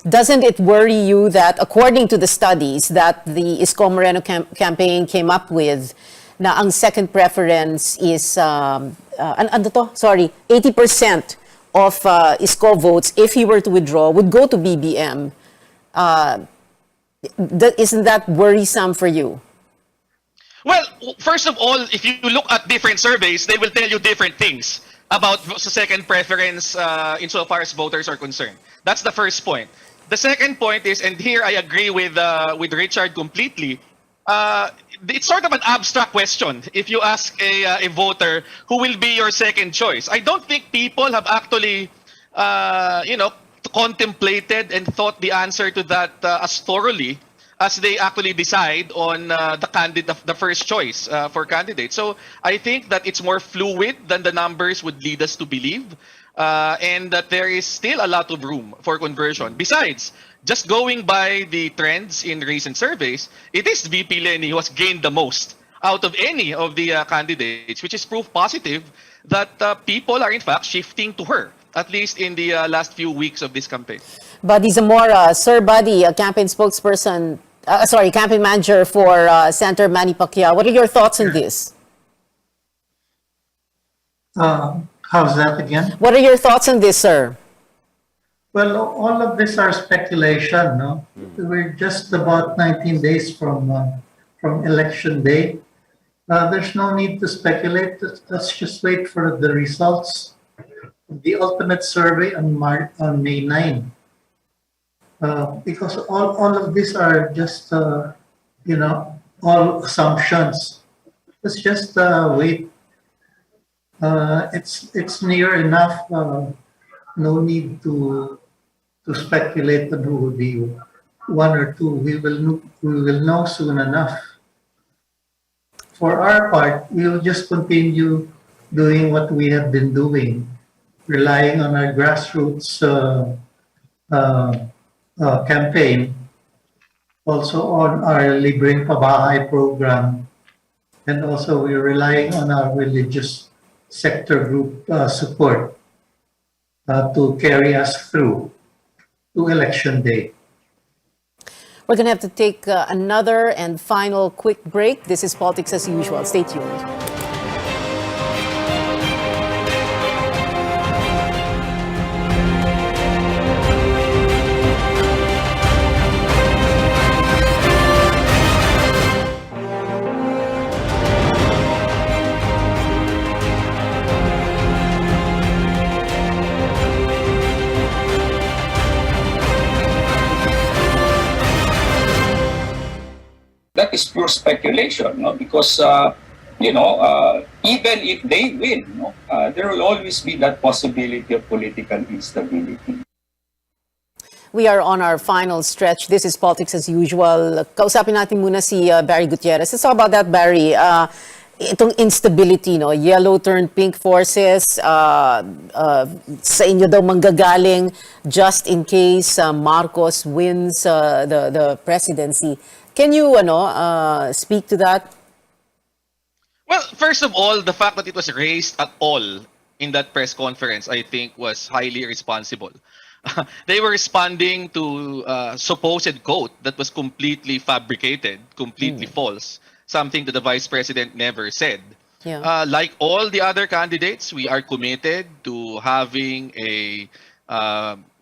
Doesn't it worry you that, according to the studies that the Isko Moreno campaign came up with, na ang second preference is 80% of Isko votes, if he were to withdraw, would go to BBM. Isn't that worrisome for you? Well, first of all, if you look at different surveys, they will tell you different things about second preference insofar as voters are concerned. That's the first point. The second point is, and here I agree with Richard completely, it's sort of an abstract question if you ask a voter who will be your second choice. I don't think people have actually contemplated and thought the answer to that as thoroughly as they actually decide on the first choice for candidates. So I think that it's more fluid than the numbers would lead us to believe, and that there is still a lot of room for conversion. Besides, just going by the trends in recent surveys, it is VP Lenny who has gained the most out of any of the candidates, which is proof positive that people are in fact shifting to her, at least in the last few weeks of this campaign. Buddy Zamora, Sir Buddy, a campaign spokesperson, campaign manager for Senator Manny Pacquiao. What are your thoughts on this? How's that again? What are your thoughts on this, sir? Well, all of this are speculation, no? We're just about 19 days from election day. There's no need to speculate. Let's just wait for the results of the ultimate survey on May 9. Because all of these are just, all assumptions. Let's just wait. It's near enough. No need to speculate on who will be one or two. We will know soon enough. For our part, we will just continue doing what we have been doing, relying on our grassroots campaign, also on our Libreng Pabahay program, and also we're relying on our religious sector group support to carry us through to election day. We're going to have to take another and final quick break. This is Politics as Usual. Stay tuned. That is pure speculation, no? Because even if they win, there will always be that possibility of political instability. We are on our final stretch. This is Politics as Usual. Kausapin natin muna si Barry Gutierrez. Let's talk about that, Barry. Itong instability, no? Yellow turned pink forces, sa inyo daw manggagaling just in case Marcos wins the presidency. Can you speak to that? Well, first of all, the fact that it was raised at all in that press conference, I think, was highly irresponsible. They were responding to a supposed quote that was completely fabricated, completely false, something that the vice president never said. Yeah. Like all the other candidates, we are committed to having a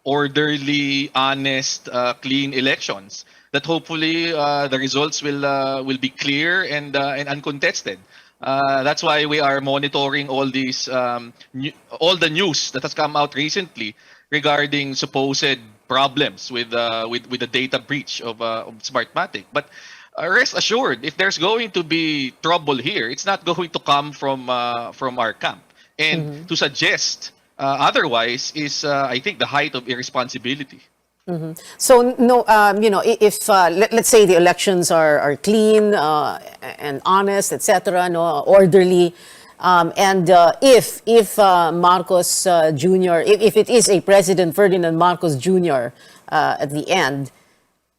orderly, honest, clean elections. That hopefully the results will be clear and uncontested. That's why we are monitoring all these all the news that has come out recently regarding supposed problems with the data breach of Smartmatic. But rest assured, if there's going to be trouble here, it's not going to come from our camp. And to suggest otherwise is, I think, the height of irresponsibility. So, no, if let's say the elections are clean and honest, etc., orderly, and if Marcos Jr., if it is a President Ferdinand Marcos Jr. At the end,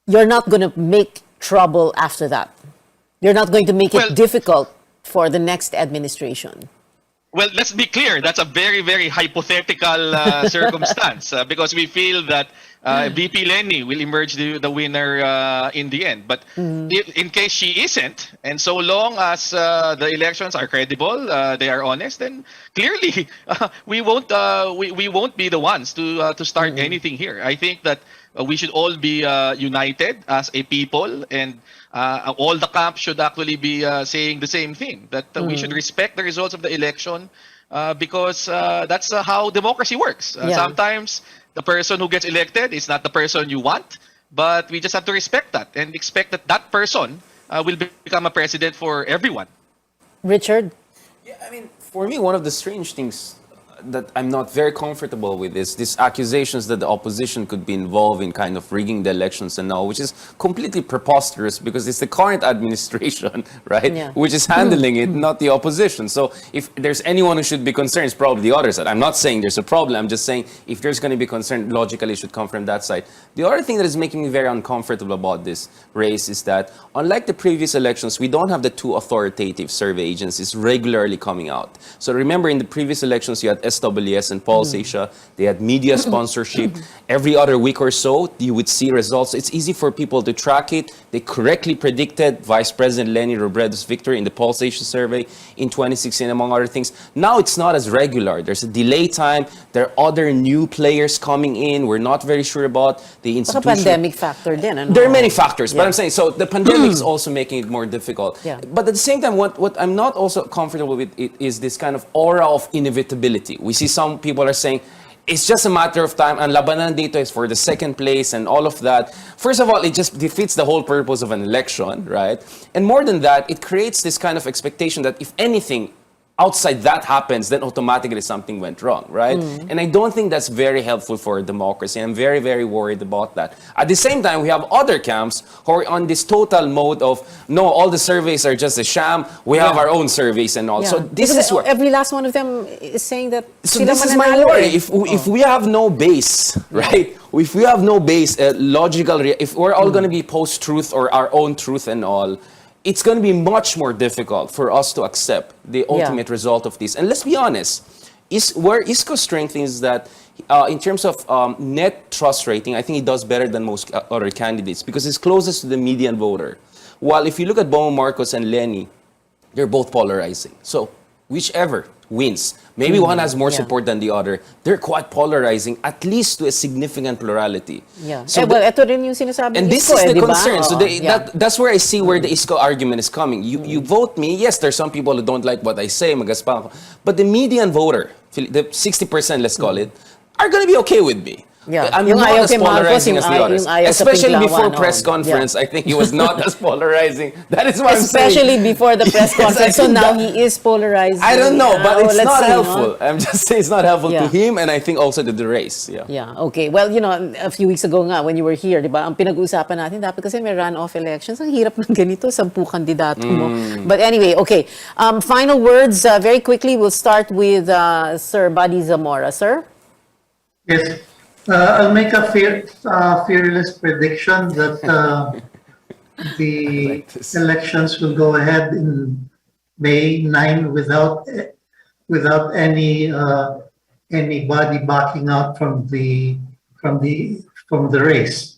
you're not going to make trouble after that. You're not going to make it difficult for the next administration. Well, let's be clear. That's a very, very hypothetical circumstance because we feel that VP Lenny will emerge the winner in the end. But if, in case she isn't, and so long as the elections are credible, they are honest, then clearly we won't be the ones to start anything here. I think that we should all be united as a people, and all the camps should actually be saying the same thing, that we should respect the results of the election because that's how democracy works. Sometimes the person who gets elected is not the person you want, but we just have to respect that and expect that that person will become a president for everyone. Richard? Yeah, I mean, for me, one of the strange things that I'm not very comfortable with is these accusations that the opposition could be involved in kind of rigging the elections and all, which is completely preposterous because it's the current administration, right, which is handling it, not the opposition. So if there's anyone who should be concerned, it's probably the other side. I'm not saying there's a problem. I'm just saying if there's going to be concern, logically it should come from that side. The other thing that is making me very uncomfortable about this race is that unlike the previous elections, we don't have the two authoritative survey agencies regularly coming out. So remember, in the previous elections, you had SWS and Pulse Asia. They had media sponsorship. Every other week or so, you would see results. It's easy for people to track it. They correctly predicted Vice President Lenny Robredo's victory in the Pulse Asia survey in 2016, among other things. Now it's not as regular. There's a delay time. There are other new players coming in. We're not very sure about the institution. Baka pandemic factor din, ano? There are many factors, but I'm saying, so the pandemic is also making it more difficult. But at the same time, what I'm not also comfortable with it is this kind of aura of inevitability. We see some people are saying, it's just a matter of time, and labanan dito is for the second place and all of that. First of all, it just defeats the whole purpose of an election, right? And more than that, it creates this kind of expectation that if anything outside that happens, then automatically something went wrong, right? And I don't think that's very helpful for democracy. I'm very, very worried about that. At the same time, we have other camps who are on this total mode of, no, all the surveys are just a sham. We have our own surveys and all. So this is where every last one of them is saying that. So this is my worry. If we have no base, right? If we have no base, logical, if we're all going to be post-truth or our own truth and all, it's going to be much more difficult for us to accept the ultimate result of this. And let's be honest, Where Isko's strength is that in terms of net trust rating, I think he does better than most other candidates because he's closest to the median voter. While if you look at Bongbong Marcos and Leni, they're both polarizing. So whichever wins, maybe one has more support than the other, they're quite polarizing, at least to a significant plurality. Yeah. So well, ito rin yung sinasabi and ni this Isko, is the diba? concern. So Oo, that's where I see where the Isko argument is coming. You vote me. Yes, there's some people who don't like what I say, magaspang ako. But the median voter, the 60%, let's call it, are going to be okay with me. Yeah. I'm Yung not ayaw as kay Marcos, polarizing yung as the others. yung ayaw sa Especially before Pinklawan, press oo. conference, I think he was not as polarizing. That is what I'm saying. Especially before the press Yes, I conference. So think now that- he is polarizing. I don't know, but it's let's not see, helpful. no? I'm just saying it's not helpful Yeah. to him, and I think also to the race. Yeah. Yeah, okay. Well, you know, a few weeks ago nga, when you were here, di ba, ang pinag-uusapan natin, dapat kasi may runoff elections. Ang hirap ng ganito, 10 kandidato mo. But anyway, okay. Final words, very quickly, we'll start with Sir Buddy Zamora. Sir? Yes. I'll make a fearless prediction that the elections will go ahead in May 9 without anybody backing out from the race.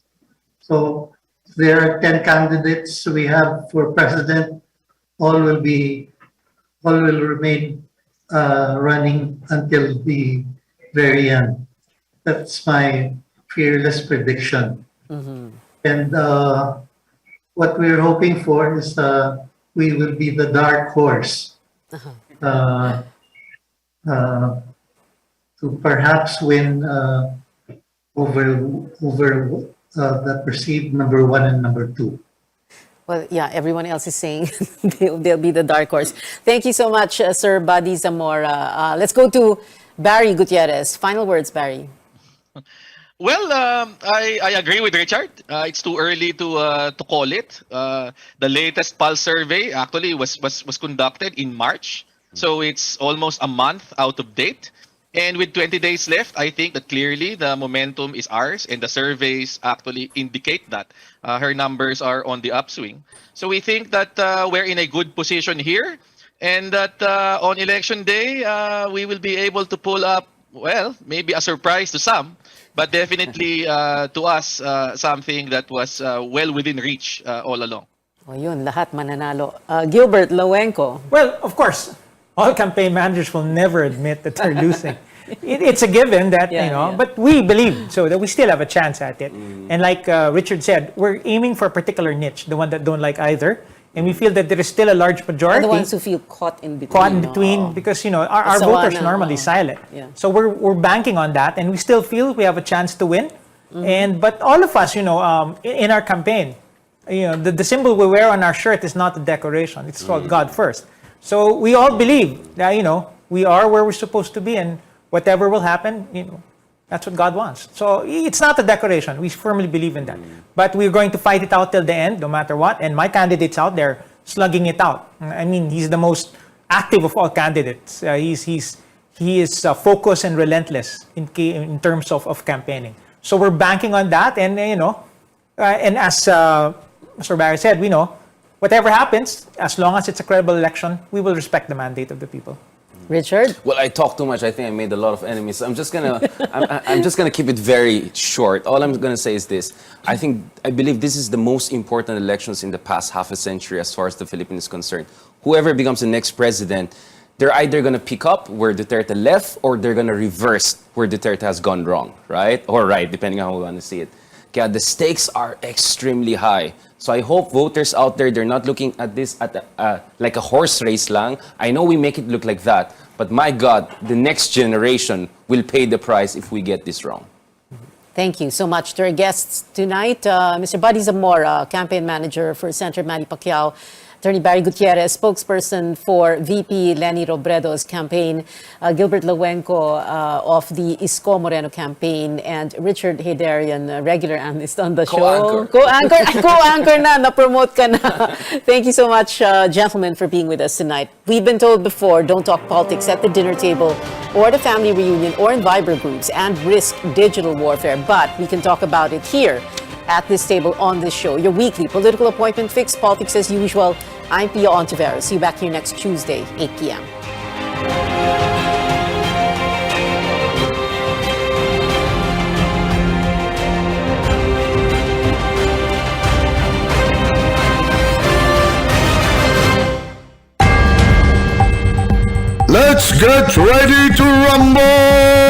So there are 10 candidates we have for president. All will remain running until the very end. That's my fearless prediction. And what we're hoping for is we will be the dark horse to perhaps win over the perceived number 1 and number 2. Well, yeah, everyone else is saying they'll be the dark horse. Thank you so much, Sir Buddy Zamora. Let's go to Barry Gutierrez. Final words, Barry. Well, I agree with Richard. It's too early to call it. The latest pulse survey actually was conducted in March, so it's almost a month out of date. And with 20 days left, I think that clearly the momentum is ours, and the surveys actually indicate that her numbers are on the upswing. So we think that we're in a good position here, and that on election day we will be able to pull up, well, maybe a surprise to some, but definitely to us something that was well within reach all along. O yun, lahat mananalo. Gilbert Lowenko. Well, of course, all campaign managers will never admit that they're losing. It's a given that, but we believe so that we still have a chance at it. And like Richard said, we're aiming for a particular niche, the one that don't like either. And we feel that there is still a large majority. The ones who feel caught in between. Because, our voters are normally silent. Yeah. So we're banking on that, and we still feel we have a chance to win. But all of us, in our campaign, the symbol we wear on our shirt is not a decoration. It's called God first. So we all believe that, we are where we're supposed to be, and whatever will happen, that's what God wants. So it's not a decoration. We firmly believe in that. But we're going to fight it out till the end, no matter what. And my candidate's out there slugging it out. I mean, he's the most active of all candidates. He is focused and relentless in terms of campaigning. So we're banking on that, and and as Mr. Barry said, we know whatever happens, as long as it's a credible election, we will respect the mandate of the people. Richard? Well, I talk too much. I think I made a lot of enemies. I'm just gonna keep it very short. All I'm gonna say is this: I believe this is the most important elections in the past half a century as far as the Philippines is concerned. Whoever becomes the next president, they're either gonna pick up where Duterte left, or they're gonna reverse where Duterte has gone wrong, right? Or right, depending on how we want to see it. Kaya the stakes are extremely high. So I hope voters out there, they're not looking at this like a horse race lang. I know we make it look like that, but my God, the next generation will pay the price if we get this wrong. Thank you so much to our guests tonight. Mr. Buddy Zamora, campaign manager for Senator Manny Pacquiao. Attorney Barry Gutierrez, spokesperson for VP Leni Robredo's campaign, Gilbert Lowenko of the Isko Moreno campaign, and Richard Heydarian, regular analyst on the show. Co-anchor na, na-promote ka na. Thank you so much, gentlemen, for being with us tonight. We've been told before, don't talk politics at the dinner table or the family reunion or in Viber groups and risk digital warfare, but we can talk about it here at this table on this show. Your weekly political appointment fix, politics as usual. I'm Pia Ontiveros. See you back here next Tuesday, 8 p.m. get ready to rumble!